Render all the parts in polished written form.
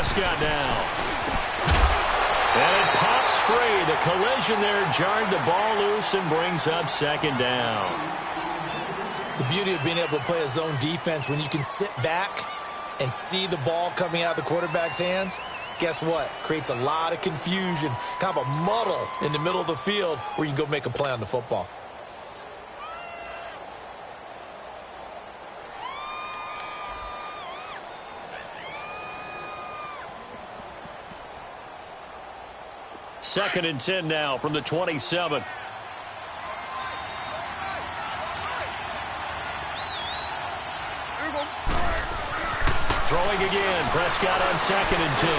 Prescott now. And it pops free. The collision there jarred the ball loose and brings up second down. The beauty of being able to play a zone defense when you can sit back and see the ball coming out of the quarterback's hands, guess what? Creates a lot of confusion, kind of a muddle in the middle of the field where you can go make a play on the football. Second and 10 now from the 27. Throwing again. Prescott on second and 10.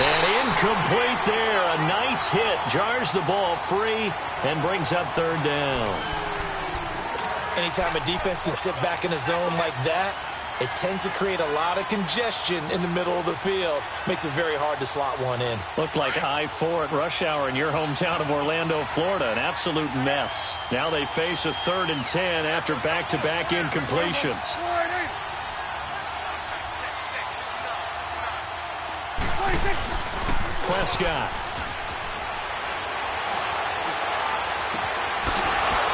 And incomplete there. A nice hit. Jars the ball free and brings up third down. Anytime a defense can sit back in a zone like that, it tends to create a lot of congestion in the middle of the field. Makes it very hard to slot one in. Looked like I-4 at rush hour in your hometown of Orlando, Florida. An absolute mess. Now they face a third and 10 after back-to-back incompletions. Prescott.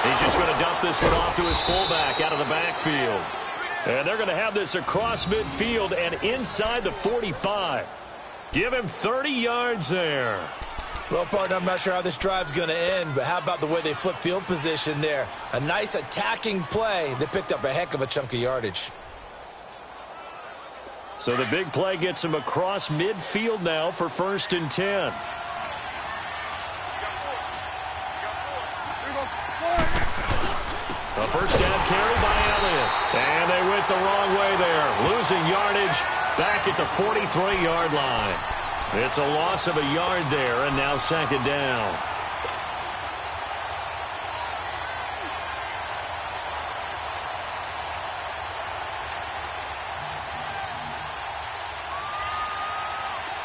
He's just going to dump this one off to his fullback out of the backfield. And they're going to have this across midfield and inside the 45. Give him 30 yards there. Well, partner, I'm not sure how this drive's going to end, but how about the way they flip field position there? A nice attacking play. They picked up a heck of a chunk of yardage. So the big play gets him across midfield now for first and 10. A first down carry by Elliott. And they went the wrong way there. Losing yardage back at the 43-yard line. It's a loss of a yard there, and now second down.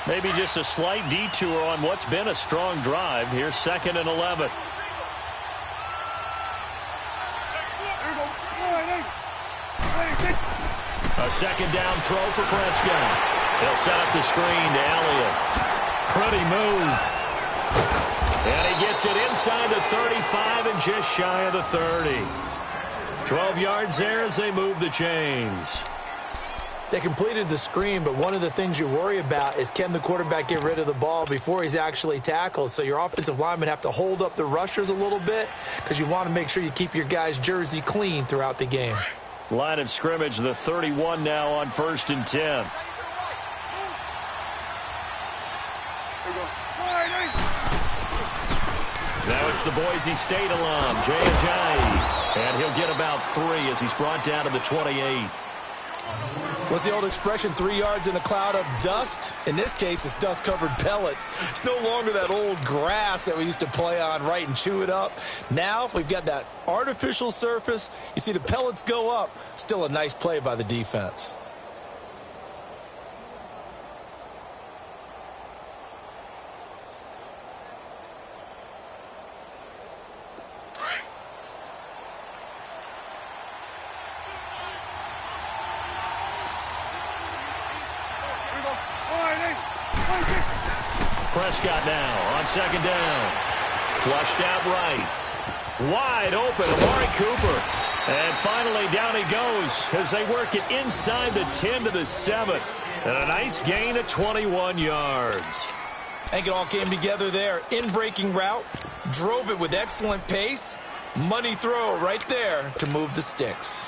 Maybe just a slight detour on what's been a strong drive. Here's second and 11. A second down throw for Prescott. They'll set up the screen to Elliott. Pretty move. And he gets it inside the 35 and just shy of the 30. 12 yards there as they move the chains. They completed the screen, but one of the things you worry about is can the quarterback get rid of the ball before he's actually tackled. So your offensive linemen have to hold up the rushers a little bit because you want to make sure you keep your guy's jersey clean throughout the game. Line of scrimmage, the 31 now on first and 10. Now it's the Boise State alum, Jay Ajayi. And he'll get about 3 as he's brought down to the 28. What's the old expression, 3 yards in a cloud of dust? In this case, it's dust-covered pellets. It's no longer that old grass that we used to play on, right, and chew it up. Now we've got that artificial surface. You see the pellets go up. Still a nice play by the defense. Prescott now on second down. Flushed out right. Wide open, Amari Cooper. And finally down he goes as they work it inside the 10 to the 7. And a nice gain of 21 yards. I think it all came together there. In-breaking route, drove it with excellent pace. Money throw right there to move the sticks.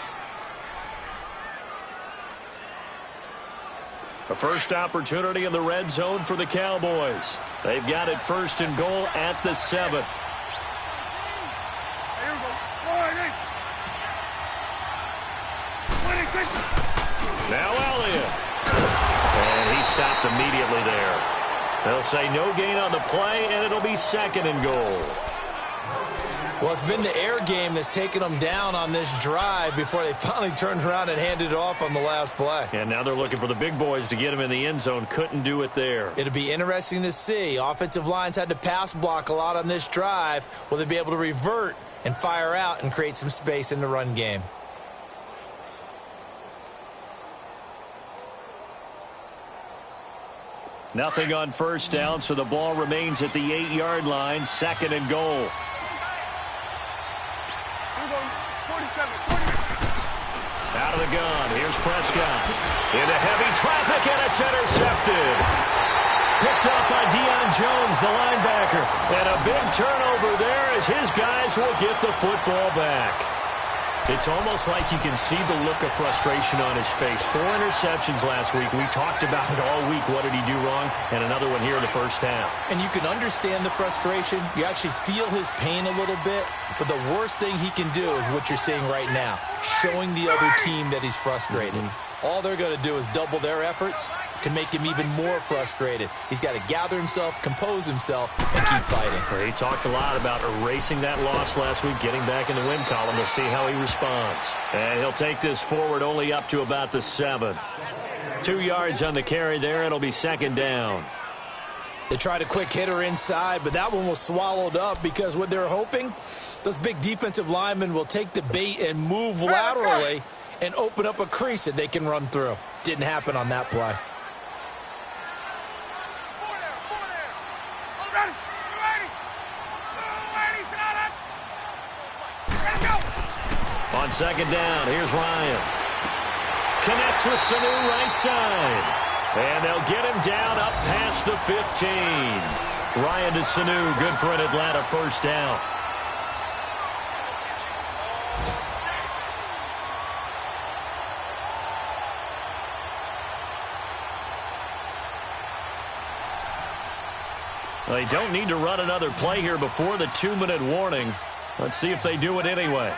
A first opportunity in the red zone for the Cowboys. They've got it first and goal at the 7. Now Elliott. And he stopped immediately there. They'll say no gain on the play, and it'll be second and goal. Well, it's been the air game that's taken them down on this drive before they finally turned around and handed it off on the last play. And now they're looking for the big boys to get him in the end zone. Couldn't do it there. It'll be interesting to see. Offensive lines had to pass block a lot on this drive. Will they be able to revert and fire out and create some space in the run game? Nothing on first down, so the ball remains at the 8-yard line, 2nd and goal. Out of the gun, here's Prescott. Into heavy traffic, and it's intercepted. Picked up by Deion Jones, the linebacker. And a big turnover there as his guys will get the football back. It's almost like you can see the look of frustration on his face. 4 interceptions last week. We talked about it all week. What did he do wrong? And another one here in the first half. And you can understand the frustration. You actually feel his pain a little bit. But the worst thing he can do is what you're seeing right now, showing the other team that he's frustrated. All they're going to do is double their efforts to make him even more frustrated. He's got to gather himself, compose himself, and keep fighting. He talked a lot about erasing that loss last week, getting back in the win column. We'll see how he responds. And he'll take this forward only up to about the 7. 2 yards on the carry there. It'll be 2nd down. They tried a quick hitter inside, but that one was swallowed up because what they're hoping, those big defensive linemen will take the bait and move laterally and open up a crease that they can run through. Didn't happen on that play. On 2nd down, here's Ryan. Connects with Sanu right side. And they'll get him down up past the 15. Ryan to Sanu, good for an Atlanta first down. They don't need to run another play here before the 2-minute warning. Let's see if they do it anyway.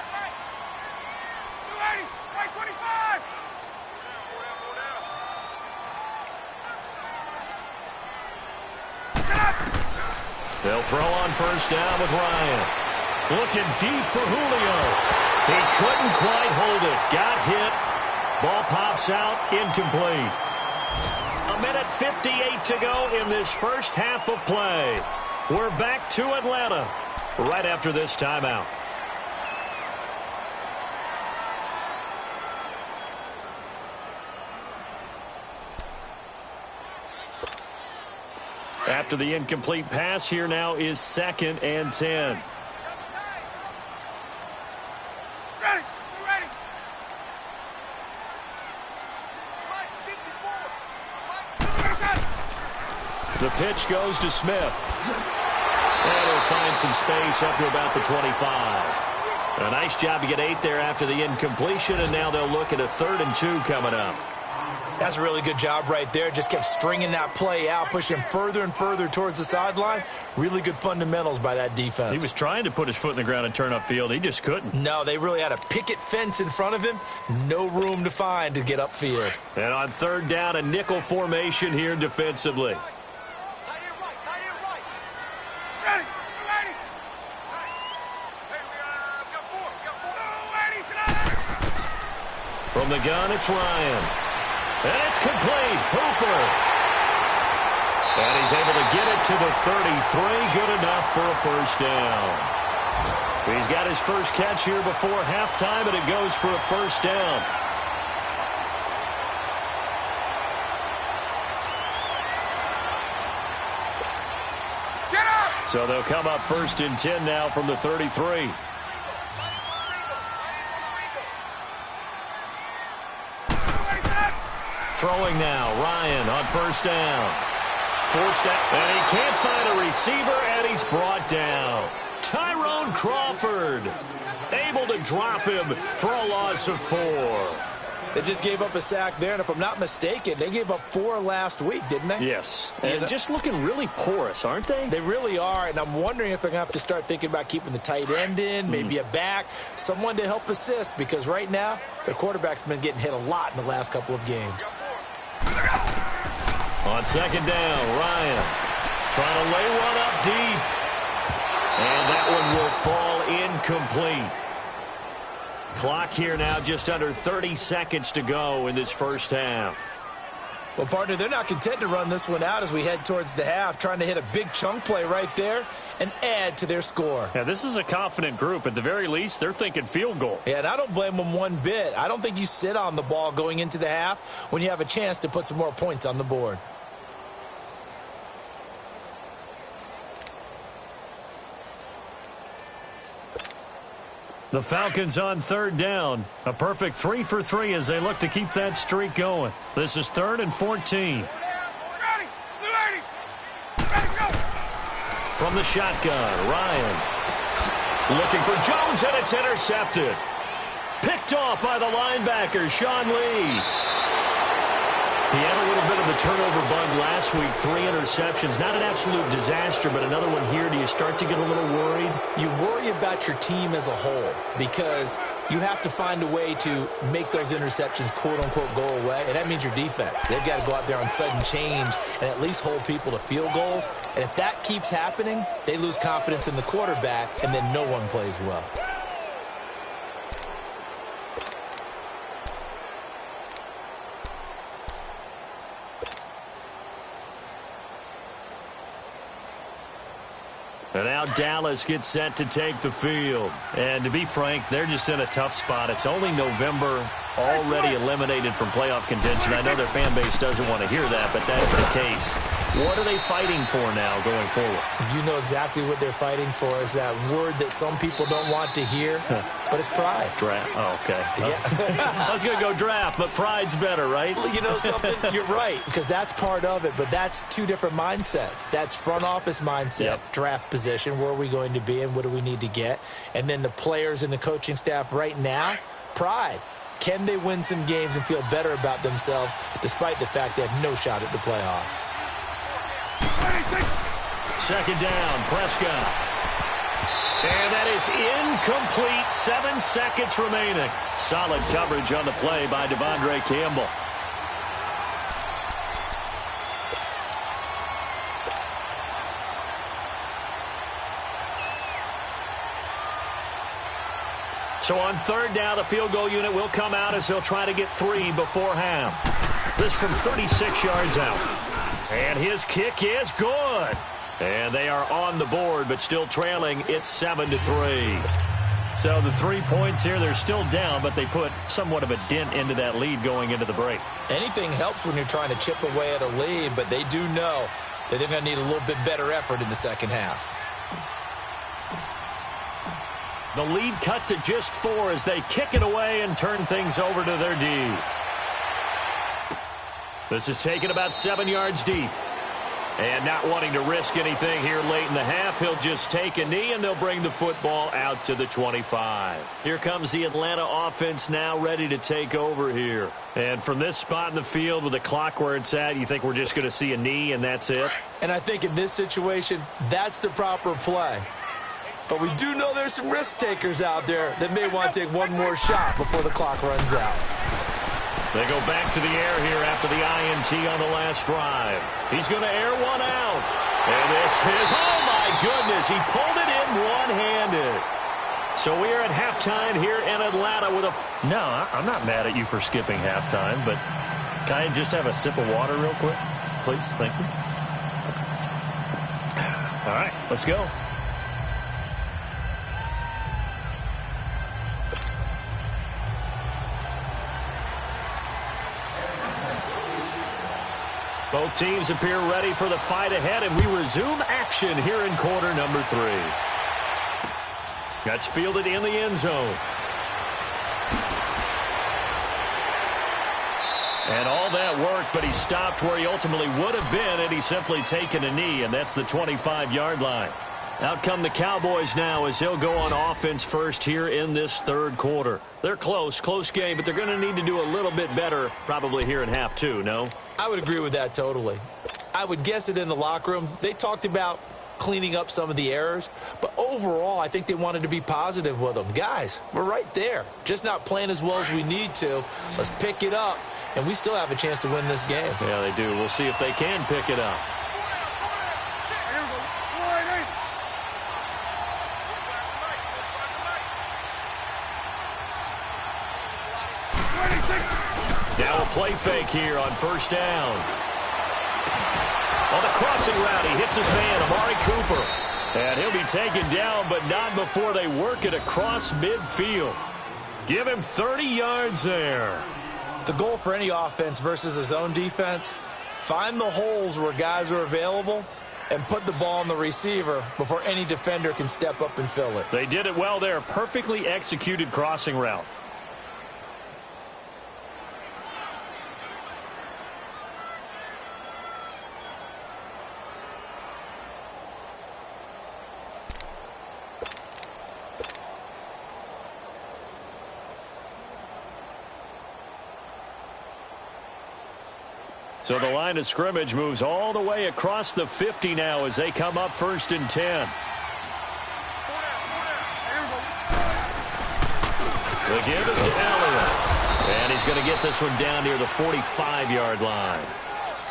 They'll throw on first down with Ryan. Looking deep for Julio. He couldn't quite hold it. Got hit. Ball pops out. Incomplete. 1:58 to go in this first half of play. We're back to Atlanta right after this timeout. After the incomplete pass, here now is 2nd and 10. The pitch goes to Smith. And he'll find some space up to about the 25. A nice job to get 8 there after the incompletion, and now they'll look at a 3rd and 2 coming up. That's a really good job right there. Just kept stringing that play out, pushing him further and further towards the sideline. Really good fundamentals by that defense. He was trying to put his foot in the ground and turn upfield. He just couldn't. No, they really had a picket fence in front of him. No room to find to get upfield. And on 3rd down, a nickel formation here defensively. From the gun, it's Ryan. And it's complete. Hooper. And he's able to get it to the 33. Good enough for a first down. He's got his first catch here before halftime, and it goes for a first down. So they'll come up 1st and 10 now from the 33. Throwing now, Ryan on first down. Forced out, and he can't find a receiver, and he's brought down. Tyrone Crawford able to drop him for a loss of 4. They just gave up a sack there, and if I'm not mistaken, they gave up 4 last week, didn't they? Yes, and just looking really porous, aren't they? They really are, and I'm wondering if they're going to have to start thinking about keeping the tight end in, maybe a back, someone to help assist, because right now, their quarterback's been getting hit a lot in the last couple of games. On 2nd down, Ryan trying to lay one up deep. And that one will fall incomplete. Clock here now just under 30 seconds to go in this first half. Well, partner, they're not content to run this one out as we head towards the half, trying to hit a big chunk play right there and add to their score. Yeah, this is a confident group. At the very least, they're thinking field goal. Yeah, and I don't blame them one bit. I don't think you sit on the ball going into the half when you have a chance to put some more points on the board. The Falcons on third down. A perfect 3 for 3 as they look to keep that streak going. This is 3rd and 14. From the shotgun, Ryan. Looking for Jones, and it's intercepted. Picked off by the linebacker, Sean Lee. He had a little bit of a turnover bug last week, 3 interceptions. Not an absolute disaster, but another one here. Do you start to get a little worried? You worry about your team as a whole because you have to find a way to make those interceptions, quote-unquote, go away, and that means your defense. They've got to go out there on sudden change and at least hold people to field goals. And if that keeps happening, they lose confidence in the quarterback, and then no one plays well. And now Dallas gets set to take the field. And to be frank, they're just in a tough spot. It's only November, already eliminated from playoff contention. I know their fan base doesn't want to hear that, but that's the case. What are they fighting for now going forward? You know exactly what they're fighting for. Is that word that some people don't want to hear, but it's pride. Draft. Oh, okay. Yeah. I was going to go draft, but pride's better, right? Well, you know something? You're right, because that's part of it, but that's two different mindsets. That's front office mindset, draft position, where are we going to be and what do we need to get? And then the players and the coaching staff right now, pride. Can they win some games and feel better about themselves despite the fact they have no shot at the playoffs? Second down, Prescott. And that is incomplete. 7 seconds remaining. Solid coverage on the play by Devondre Campbell. So on third down, the field goal unit will come out as they'll try to get 3 before half. This from 36 yards out. And his kick is good. And they are on the board, but still trailing. It's 7-3. So the 3 points here, they're still down, but they put somewhat of a dent into that lead going into the break. Anything helps when you're trying to chip away at a lead, but they do know that they're going to need a little bit better effort in the second half. The lead cut to just 4 as they kick it away and turn things over to their D. This is taken about 7 yards deep. And not wanting to risk anything here late in the half, he'll just take a knee, and they'll bring the football out to the 25. Here comes the Atlanta offense now ready to take over here. And from this spot in the field with the clock where it's at, you think we're just going to see a knee and that's it? And I think in this situation, that's the proper play. But we do know there's some risk takers out there that may want to take one more shot before the clock runs out. They go back to the air here after the INT on the last drive. He's going to air one out. And this is, oh my goodness, he pulled it in one-handed. So we are at halftime here in Atlanta with a... No, I'm not mad at you for skipping halftime, but can I just have a sip of water real quick? Please, thank you. All right, let's go. Both teams appear ready for the fight ahead, and we resume action here in quarter number 3. That's fielded in the end zone. And all that worked, but he stopped where he ultimately would have been, and he's simply taken a knee, and that's the 25-yard line. Out come the Cowboys now as they'll go on offense first here in this third quarter. They're close game, but they're going to need to do a little bit better probably here in half 2, no? I would agree with that totally. I would guess it in the locker room. They talked about cleaning up some of the errors, but overall, I think they wanted to be positive with them. Guys, we're right there. Just not playing as well as we need to. Let's pick it up, and we still have a chance to win this game. Yeah, they do. We'll see if they can pick it up. Now a play fake here on first down. On the crossing route, he hits his man, Amari Cooper. And he'll be taken down, but not before they work it across midfield. Give him 30 yards there. The goal for any offense versus his own defense, find the holes where guys are available and put the ball on the receiver before any defender can step up and fill it. They did it well there. Perfectly executed crossing route. So the line of scrimmage moves all the way across the 50 now as they come up 1st and 10. The give is to Elliott. And he's going to get this one down near the 45-yard line.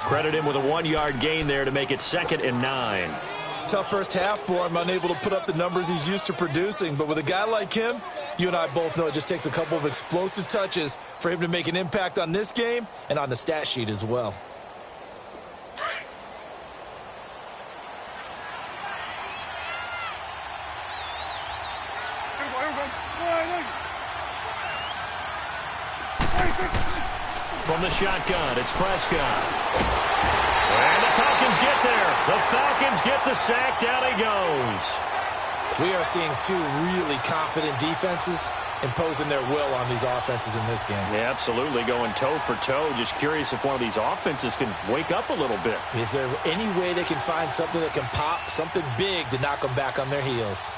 Credit him with a 1-yard gain there to make it 2nd and 9. Tough first half for him, unable to put up the numbers he's used to producing. But with a guy like him, you and I both know it just takes a couple of explosive touches for him to make an impact on this game and on the stat sheet as well. From the shotgun, it's Prescott. And the Falcons get there. The Falcons get the sack. Down he goes. We are seeing two really confident defenses imposing their will on these offenses in this game. Yeah, absolutely, going toe for toe. Just curious if one of these offenses can wake up a little bit. Is there any way they can find something that can pop, something big to knock them back on their heels?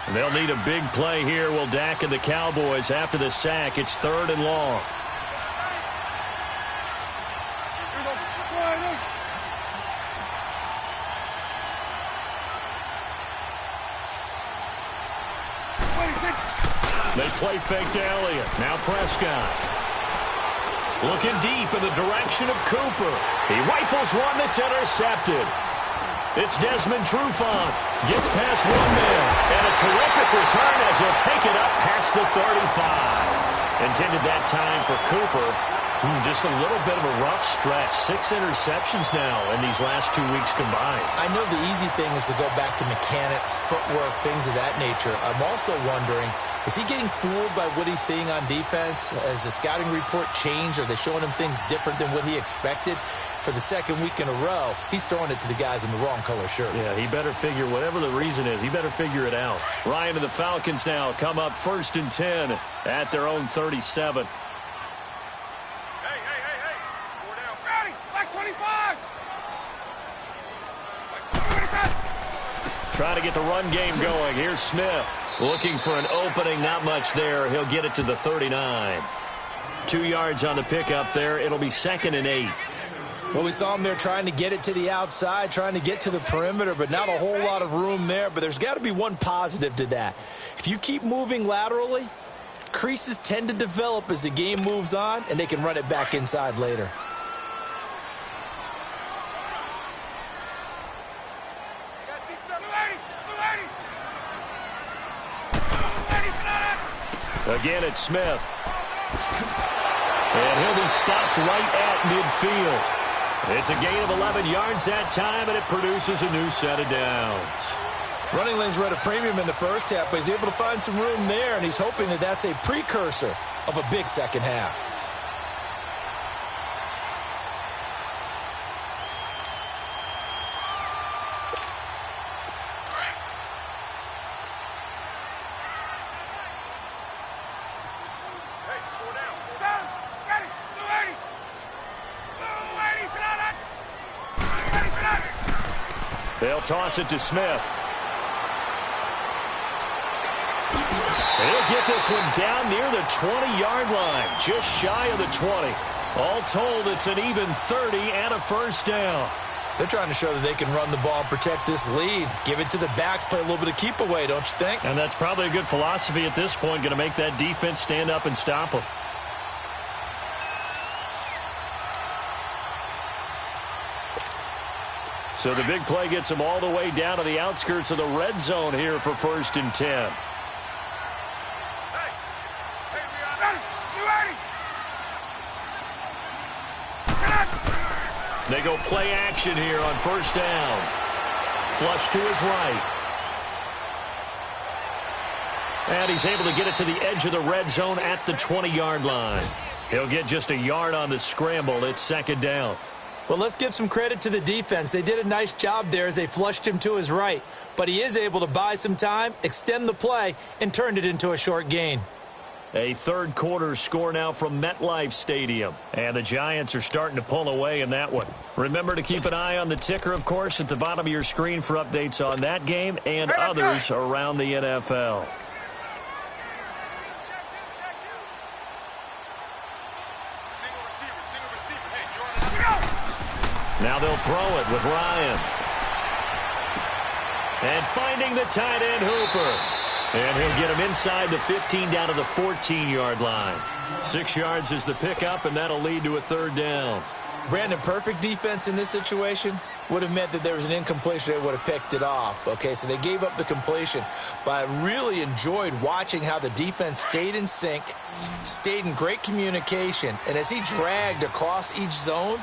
And they'll need a big play here. Will Dak and the Cowboys after the sack. It's 3rd and long. They play fake to Elliott. Now Prescott. Looking deep in the direction of Cooper. He rifles one that's intercepted. It's Desmond Trufant. Gets past one man. And a terrific return as he'll take it up past the 35. Intended that time for Cooper. Just a little bit of a rough stretch. 6 interceptions now in these last 2 weeks combined. I know the easy thing is to go back to mechanics, footwork, things of that nature. I'm also wondering, is he getting fooled by what he's seeing on defense? Has the scouting report changed? Are they showing him things different than what he expected? For the 2nd week in a row, he's throwing it to the guys in the wrong color shirts. Yeah, he better figure, whatever the reason is, he better figure it out. Ryan and the Falcons now come up 1st and 10 at their own 37. Trying to get the run game going. Here's Smith. Looking for an opening. Not much there. He'll get it to the 39. 2 yards on the pickup there. It'll be 2nd and 8. Well, we saw him there trying to get it to the outside, trying to get to the perimeter, but not a whole lot of room there. But there's got to be one positive to that. If you keep moving laterally, creases tend to develop as the game moves on, and they can run it back inside later. Again, it's Smith. And he'll be stopped right at midfield. It's a gain of 11 yards that time, and it produces a new set of downs. Running lanes were at a premium in the first half, but he's able to find some room there, and he's hoping that that's a precursor of a big second half. They'll toss it to Smith. He'll get this one down near the 20-yard line, just shy of the 20. All told, it's an even 30 and a first down. They're trying to show that they can run the ball and protect this lead. Give it to the backs, play a little bit of keep away, don't you think? And that's probably a good philosophy at this point, going to make that defense stand up and stop them. So the big play gets them all the way down to the outskirts of the red zone here for 1st and 10. They go play action here on 1st down. Flush to his right. And he's able to get it to the edge of the red zone at the 20-yard line. He'll get just a yard on the scramble. It's 2nd down. Well, let's give some credit to the defense. They did a nice job there as they flushed him to his right. But he is able to buy some time, extend the play, and turned it into a short gain. A third quarter score now from MetLife Stadium. And the Giants are starting to pull away in that one. Remember to keep an eye on the ticker, of course, at the bottom of your screen for updates on that game and others around the NFL. Now they'll throw it with Ryan. And finding the tight end Hooper. And he'll get him inside the 15 down to the 14-yard line. 6 yards is the pickup, and that'll lead to a third down. Brandon, perfect defense in this situation would have meant that there was an incompletion. They would have picked it off. Okay, so they gave up the completion. But I really enjoyed watching how the defense stayed in sync, stayed in great communication. And as he dragged across each zone,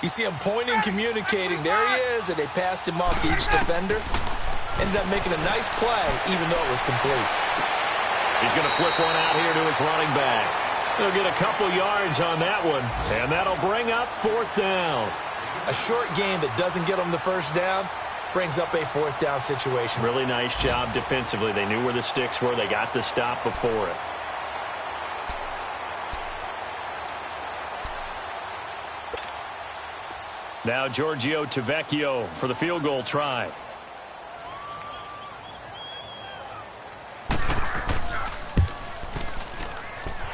you see him pointing, communicating. There he is, and they passed him off to each defender. Ended up making a nice play, even though it was complete. He's going to flip one out here to his running back. He'll get a couple yards on that one, and that'll bring up fourth down. A short gain that doesn't get them the first down brings up a fourth down situation. Really nice job defensively. They knew where the sticks were. They got the stop before it. Now Giorgio Tavecchio for the field goal try.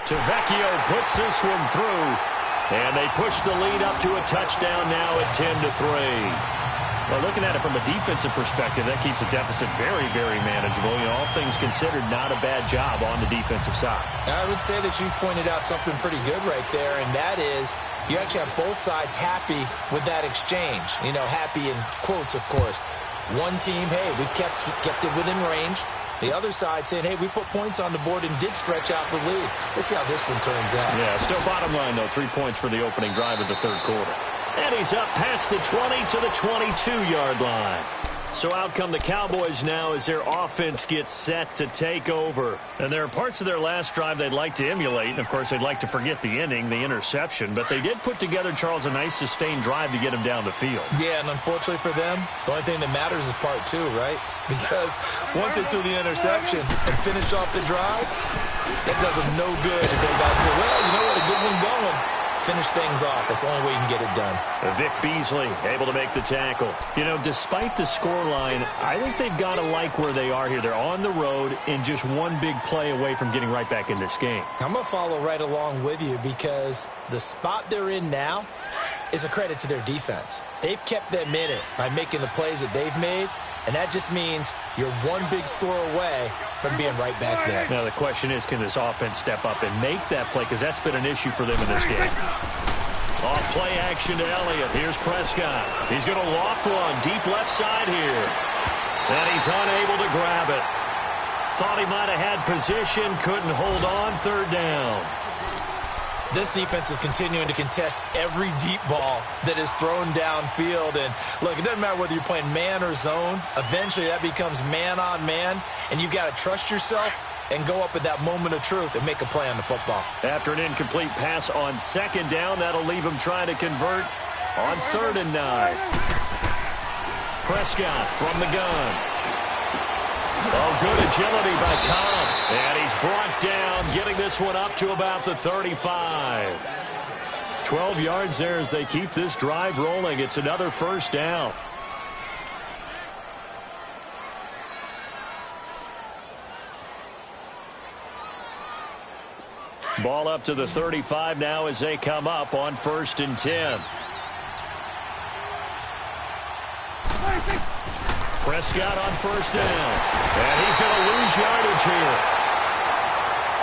Tavecchio puts this one through, and they push the lead up to a touchdown now at 10-3. Well, looking at it from a defensive perspective, that keeps the deficit very, very manageable. You know, all things considered, not a bad job on the defensive side. I would say that you've pointed out something pretty good right there, and that is you actually have both sides happy with that exchange. You know, happy in quotes, of course. One team, hey, we've kept it within range. The other side saying, hey, we put points on the board and did stretch out the lead. Let's see how this one turns out. Yeah, still bottom line, though. 3 points for the opening drive of the third quarter. And he's up past the 20 to the 22-yard line. So out come the Cowboys now as their offense gets set to take over. And there are parts of their last drive they'd like to emulate. And, of course, they'd like to forget the inning, the interception. But they did put together, Charles, a nice sustained drive to get him down the field. Yeah, and unfortunately for them, the only thing that matters is part two, right? Because once they threw the interception and finished off the drive, that does them no good if they got to say, well, you know what, a good one going. Finish things off. That's the only way you can get it done. Vic Beasley able to make the tackle. You know, despite the scoreline, I think they've got to like where they are here. They're on the road and just one big play away from getting right back in this game. I'm going to follow right along with you because the spot they're in now is a credit to their defense. They've kept them in it by making the plays that they've made, and that just means you're one big score away from being right back there. Now the question is, can this offense step up and make that play? Because that's been an issue for them in this game. Off play action to Elliott. Here's Prescott. He's going to loft one deep left side here. And he's unable to grab it. Thought he might have had position. Couldn't hold on. Third down. This defense is continuing to contest every deep ball that is thrown downfield. And, look, it doesn't matter whether you're playing man or zone. Eventually, that becomes man on man, and you've got to trust yourself and go up at that moment of truth and make a play on the football. After an incomplete pass on second down, that'll leave him trying to convert on 3rd and 9. Prescott from the gun. Oh, good agility by Cobb. And he's brought down, getting this one up to about the 35. 12 yards there as they keep this drive rolling. It's another first down. Ball up to the 35 now as they come up on 1st and 10. Prescott on 1st down. And he's going to lose yardage here,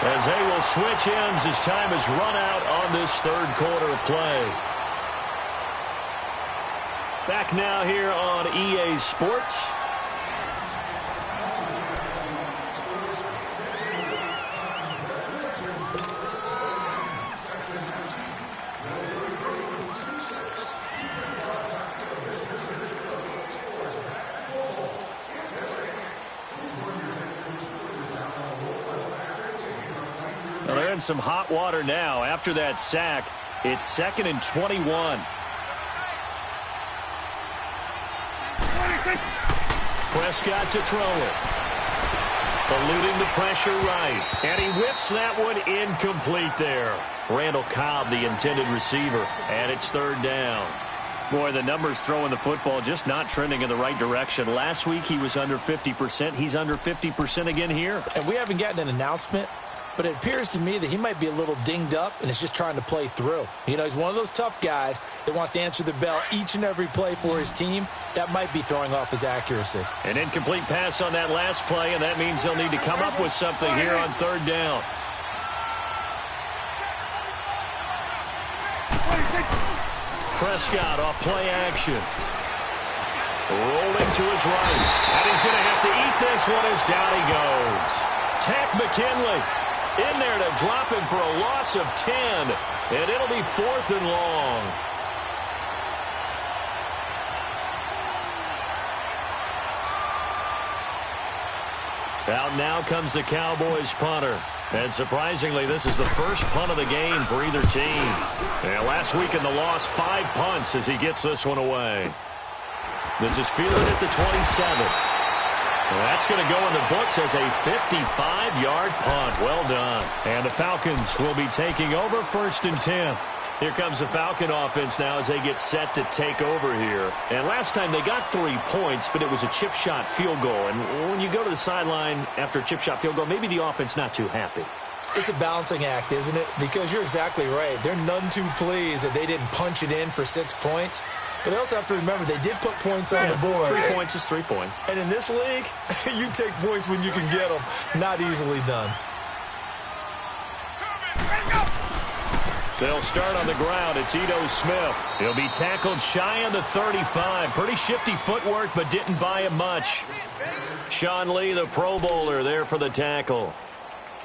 as they will switch ends as time has run out on this 3rd quarter of play. Back now here on EA Sports. They're in some hot water now. After that sack, it's 2nd and 21. Prescott to throw it. Eluding the pressure right. And he whips that one incomplete there. Randall Cobb, the intended receiver. And it's third down. Boy, the numbers throwing the football just not trending in the right direction. Last week he was under 50%. He's under 50% again here. And we haven't gotten an announcement, but it appears to me that he might be a little dinged up and is just trying to play through. You know, he's one of those tough guys that wants to answer the bell each and every play for his team. That might be throwing off his accuracy. An incomplete pass on that last play, and that means they'll need to come up with something here on third down. Prescott off play action. Rolling to his right. And he's going to have to eat this one as down he goes. Tack McKinley in there to drop him for a loss of 10. And it'll be 4th and long. Out now comes the Cowboys punter. And surprisingly, this is the first punt of the game for either team. And last week in the loss, 5 punts as he gets this one away. This is fielded at the 27. Well, that's going to go in the books as a 55-yard punt. Well done. And the Falcons will be taking over 1st and 10. Here comes the Falcon offense now as they get set to take over here. And last time they got 3 points, but it was a chip shot field goal. And when you go to the sideline after a chip shot field goal, maybe the offense not too happy. It's a balancing act, isn't it? Because you're exactly right. They're none too pleased that they didn't punch it in for 6 points. But they also have to remember they did put points on the board. 3 points is 3 points. And in this league, you take points when you can get them. Not easily done. They'll start on the ground. It's Ito Smith. He'll be tackled shy of the 35. Pretty shifty footwork, but didn't buy him much. Sean Lee, the Pro Bowler, there for the tackle.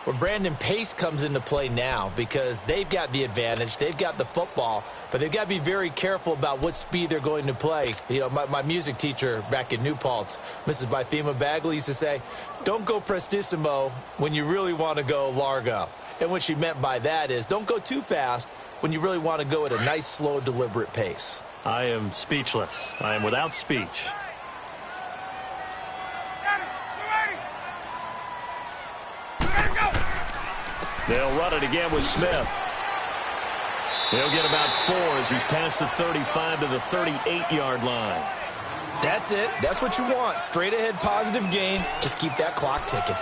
Well, Brandon, pace comes into play now because they've got the advantage. They've got the football, but they've got to be very careful about what speed they're going to play. You know, my music teacher back in New Paltz, Mrs. Bythema Bagley, used to say, don't go prestissimo when you really want to go largo. And what she meant by that is don't go too fast when you really want to go at a nice, slow, deliberate pace. I am speechless. I am without speech. They'll run it again with Smith. He'll get about 4 as he's past the 35 to the 38-yard line. That's it. That's what you want. Straight ahead, positive gain. Just keep that clock ticking.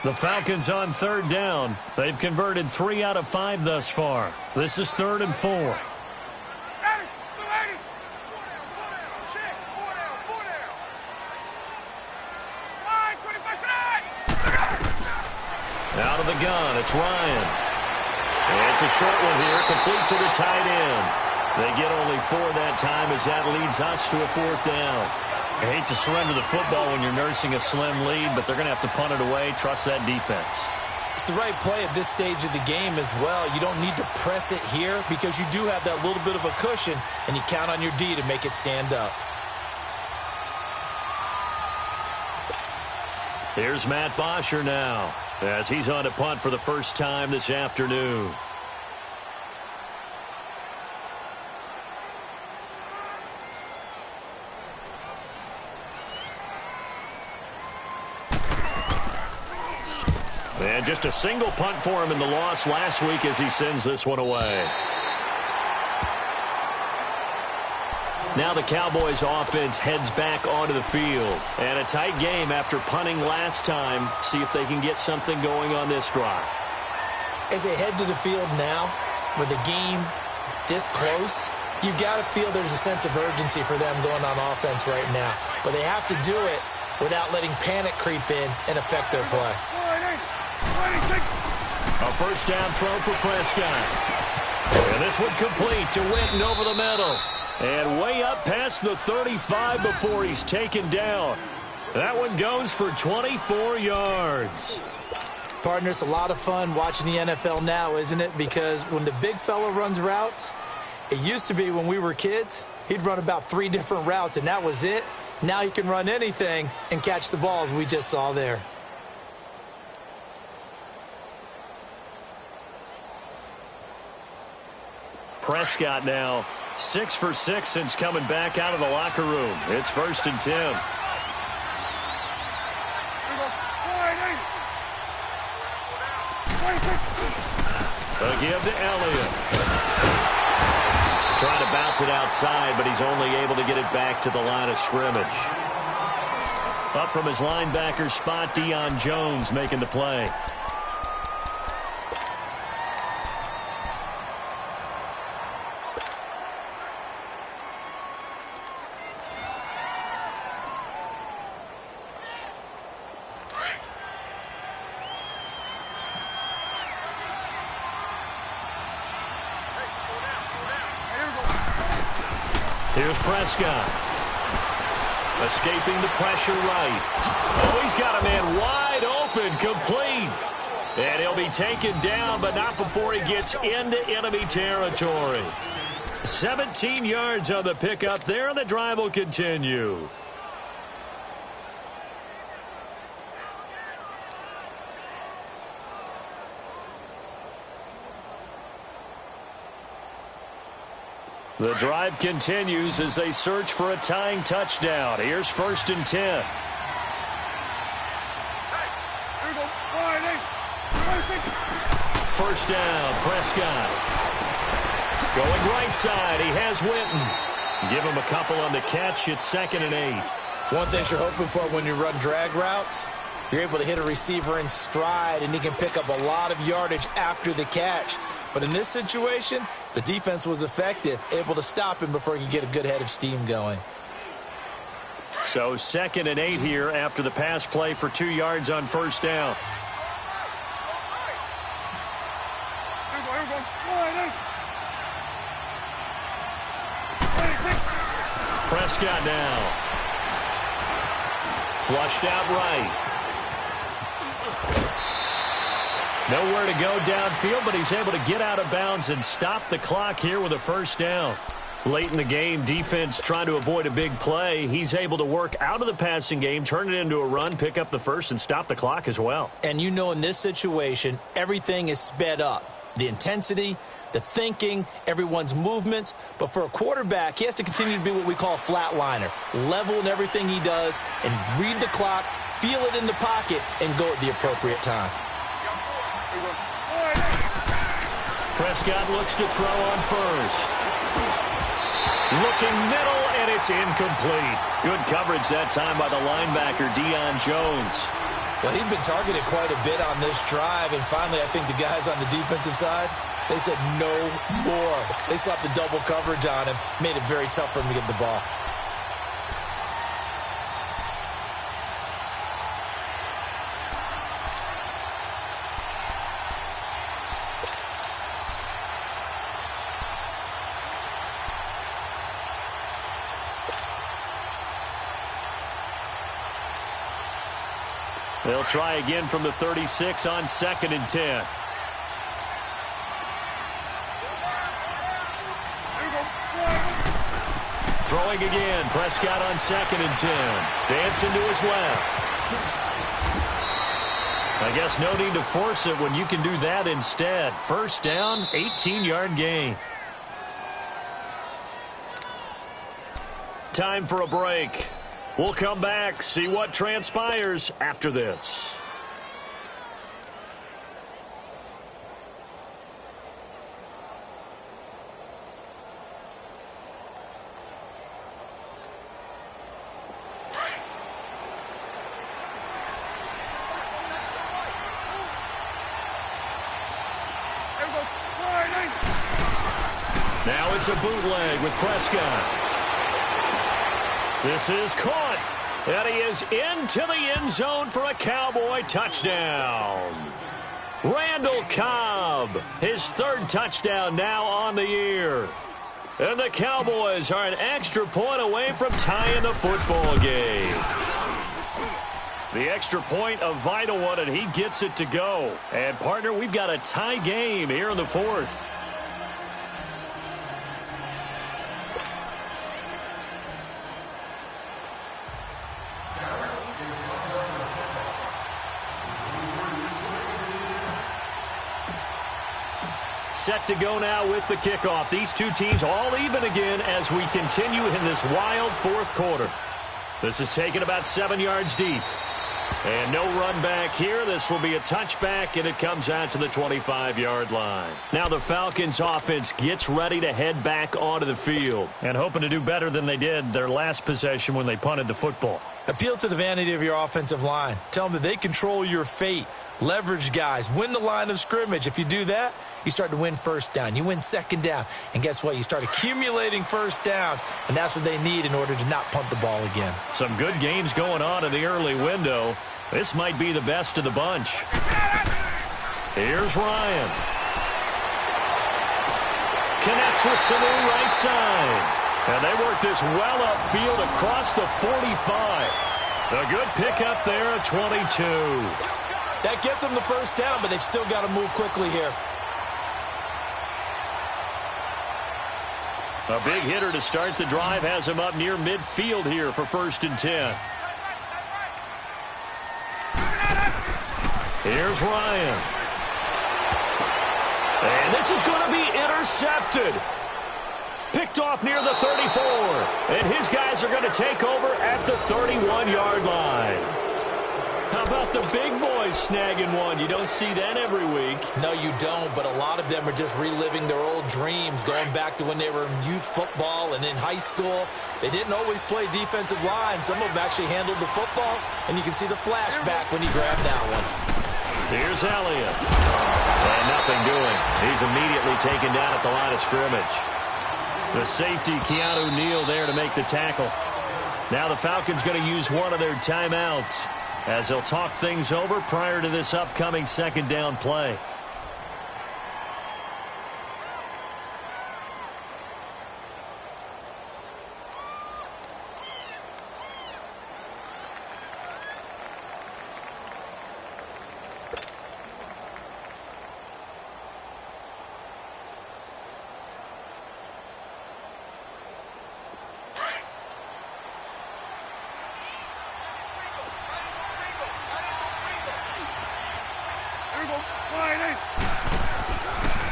The Falcons on third down. They've converted 3 out of 5 thus far. This is 3rd and 4. Out of the gun, it's Ryan. And it's a short one here, complete to the tight end. They get only 4 that time as that leads us to a 4th down. I hate to surrender the football when you're nursing a slim lead, but they're going to have to punt it away. Trust that defense. It's the right play at this stage of the game as well. You don't need to press it here because you do have that little bit of a cushion, and you count on your D to make it stand up. Here's Matt Bosher now as he's on to punt for the first time this afternoon. And just a single punt for him in the loss last week as he sends this one away. Now the Cowboys offense heads back onto the field. And a tight game after punting last time. See if they can get something going on this drive. As they head to the field now, with the game this close, you've got to feel there's a sense of urgency for them going on offense right now. But they have to do it without letting panic creep in and affect their play. A first down throw for Prescott. And this one complete to Witten over the middle. And way up past the 35 before he's taken down. That one goes for 24 yards. Partner, it's a lot of fun watching the NFL now, isn't it? Because when the big fella runs routes, it used to be when we were kids, he'd run about 3 different routes, and that was it. Now he can run anything and catch the balls we just saw there. Prescott now 6 for 6 since coming back out of the locker room. It's 1st and 10. A give to Elliott. Trying to bounce it outside, but he's only able to get it back to the line of scrimmage. Up from his linebacker spot, Deion Jones making the play. Here's Prescott. Escaping the pressure right. Oh, he's got a man wide open, complete. And he'll be taken down, but not before he gets into enemy territory. 17 yards on the pickup there, and the drive will continue. The drive continues as they search for a tying touchdown. Here's 1st and 10. First down, Prescott. Going right side, he has Witten. Give him a couple on the catch. It's 2nd and 8. One thing you're hoping for when you run drag routes, you're able to hit a receiver in stride, and he can pick up a lot of yardage after the catch. But in this situation, the defense was effective, able to stop him before he could get a good head of steam going. So 2nd and 8 here after the pass play for 2 yards on first down. Prescott now. Flushed out right. Nowhere to go downfield, but he's able to get out of bounds and stop the clock here with a first down. Late in the game, defense trying to avoid a big play. He's able to work out of the passing game, turn it into a run, pick up the first, and stop the clock as well. And you know in this situation, everything is sped up. The intensity, the thinking, everyone's movements. But for a quarterback, he has to continue to be what we call a flatliner. Level in everything he does and read the clock, feel it in the pocket, and go at the appropriate time. Prescott looks to throw on first. Looking middle, and it's incomplete. Good coverage that time by the linebacker, Deion Jones. Well, he'd been targeted quite a bit on this drive, and finally I think the guys on the defensive side, they said no more. They slapped the double coverage on him, made it very tough for him to get the ball. They'll try again from the 36 on 2nd and 10. Throwing again. Prescott on 2nd and 10. Dancing to his left. I guess no need to force it when you can do that instead. First down, 18-yard gain. Time for a break. We'll come back, see what transpires after this. Now it's a bootleg with Prescott. This is caught, and he is into the end zone for a Cowboy touchdown. Randall Cobb, his 3rd touchdown now on the year. And the Cowboys are an extra point away from tying the football game. The extra point, a vital one, and he gets it to go. And, partner, we've got a tie game here in the 4th. set to go now with the kickoff. These two teams all even again as we continue in this wild fourth quarter. This is taken about 7 yards deep. And no run back here. This will be a touchback, and it comes out to the 25-yard line. Now the Falcons offense gets ready to head back onto the field and hoping to do better than they did their last possession when they punted the football. Appeal to the vanity of your offensive line. Tell them that they control your fate. Leverage guys. Win the line of scrimmage. If you do that, you start to win first down. You win second down. And guess what? You start accumulating first downs. And that's what they need in order to not punt the ball again. Some good games going on in the early window. This might be the best of the bunch. Here's Ryan. Connects with Sanu right side. And they work this well upfield across the 45. A good pickup there at 22. That gets them the first down, but they've still got to move quickly here. A big hitter to start the drive has him up near midfield here for 1st and 10. Here's Ryan. And this is going to be intercepted. Picked off near the 34. And his guys are going to take over at the 31-yard line. How about the big boys snagging one? You don't see that every week. No, you don't, but a lot of them are just reliving their old dreams, going back to when they were in youth football and in high school. They didn't always play defensive line. Some of them actually handled the football, and you can see the flashback when he grabbed that one. Here's Elliott. And nothing doing. He's immediately taken down at the line of scrimmage. The safety, Keanu Neal, there to make the tackle. Now the Falcons going to use one of their timeouts as they'll talk things over prior to this upcoming second down play.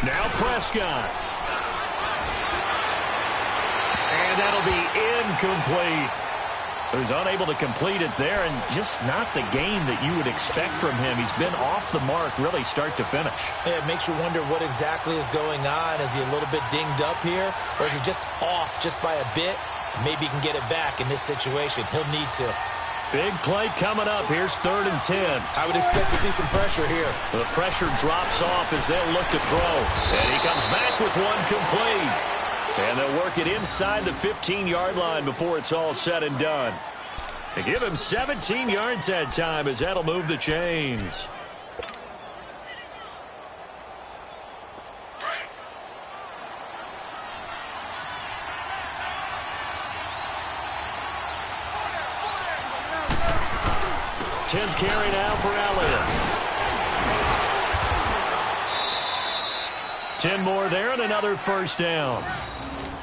Now Prescott. And that'll be incomplete. So he's unable to complete it there, and just not the game that you would expect from him. He's been off the mark really start to finish. Yeah, it makes you wonder what exactly is going on. Is he a little bit dinged up here, or is he just off just by a bit? Maybe he can get it back in this situation. He'll need to. Big play coming up. Here's 3rd and 10. I would expect to see some pressure here. The pressure drops off as they'll look to throw. And he comes back with one complete. And they'll work it inside the 15-yard line before it's all said and done. They give him 17 yards that time as that'll move the chains. Tenth carry now for Elliott. 10 more there and another first down.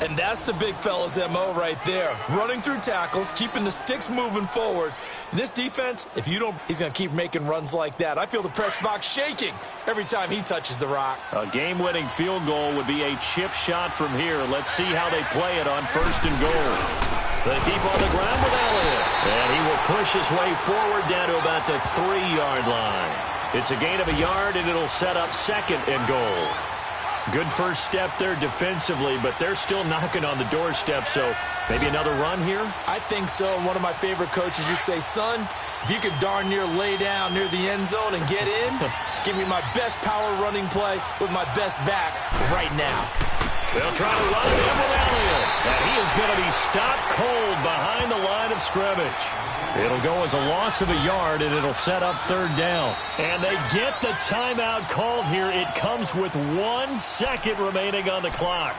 And that's the big fella's MO right there. Running through tackles, keeping the sticks moving forward. This defense, if you don't, he's going to keep making runs like that. I feel the press box shaking every time he touches the rock. A game-winning field goal would be a chip shot from here. Let's see how they play it on 1st and goal. They keep on the ground with Elliott. And he will push his way forward down to about the 3-yard line. It's a gain of a yard, and it'll set up 2nd and goal. Good first step there defensively, but they're still knocking on the doorstep, so maybe another run here? I think so. And one of my favorite coaches used to say, son, if you could darn near lay down near the end zone and get in, give me my best power running play with my best back right now. They'll try to run it in with Elliott. And he is going to be stopped cold behind the line of scrimmage. It'll go as a loss of a yard, and it'll set up 3rd down. And they get the timeout called here. It comes with 1 second remaining on the clock.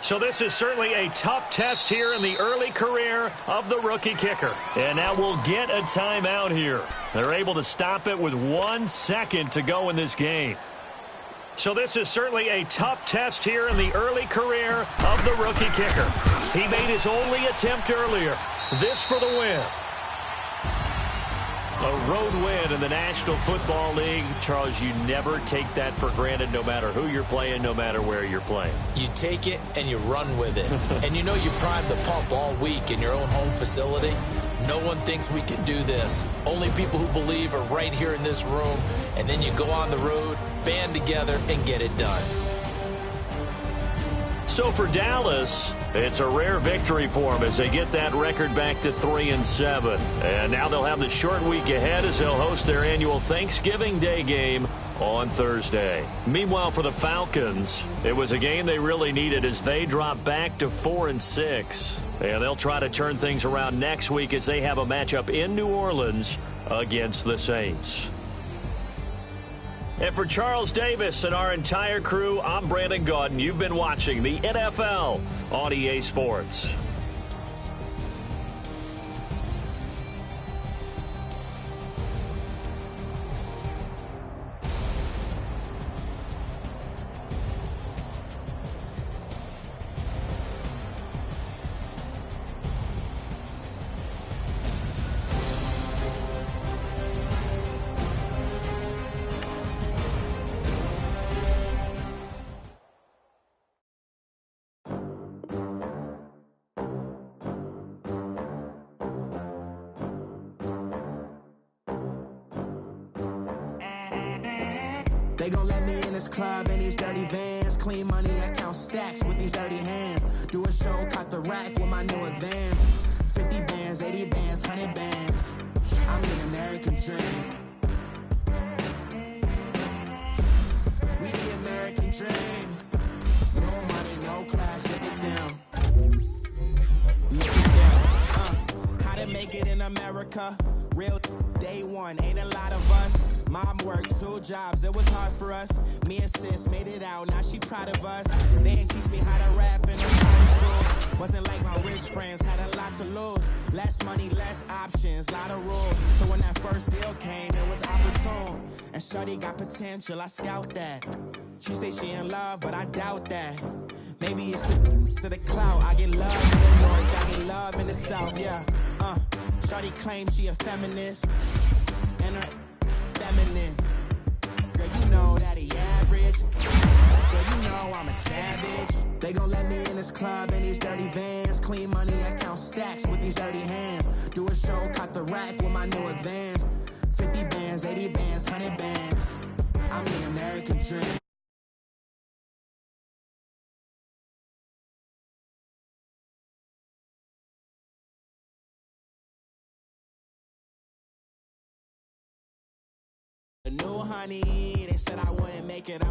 So this is certainly a tough test here in the early career of the rookie kicker. And now we'll get a timeout here. They're able to stop it with 1 second to go in this game. So this is certainly a tough test here in the early career of the rookie kicker. He made his only attempt earlier. This for the win. A road win in the National Football League. Charles, you never take that for granted no matter who you're playing, no matter where you're playing. You take it and you run with it. And you know you primed the pump all week in your own home facility. No one thinks we can do this. Only people who believe are right here in this room. And then you go on the road, band together, and get it done. So for Dallas, it's a rare victory for them as they get that record back to 3-7. And now they'll have the short week ahead as they'll host their annual Thanksgiving Day game on Thursday. Meanwhile, for the Falcons, it was a game they really needed as they drop back to 4-6. And they'll try to turn things around next week as they have a matchup in New Orleans against the Saints. And for Charles Davis and our entire crew, I'm Brandon Gaudin. You've been watching the NFL on EA Sports. They gon' let me in this club in these dirty vans. Clean money, I count stacks with these dirty hands. Do a show, cop the rack with my new advance. 50 bands, 80 bands, 100 bands. I'm the American dream. We the American dream. No money, no class, look at them. Look at them. How to make it in America? Real day one, ain't a lot of us. Mom worked 2 jobs, it was hard for us. Me and sis made it out, now she proud of us. They didn't teach me how to rap in high school. Wasn't like my rich friends, had a lot to lose. Less money, less options, lot of rules. So when that first deal came, it was opportune. And shorty got potential, I scout that. She say she in love, but I doubt that. Maybe it's the clout. I get love in the north, I get love in the south, yeah. Shorty claims she a feminist. And her feminine. Girl, you know that he average. Girl, you know I'm a savage. They gon' let me in this club in these dirty vans. Clean money, I count stacks with these dirty hands. Do a show, cop the rack with my new advance. 50 bands, 80 bands, 100 bands. I'm the American dream. A new honey, they said I wouldn't make it.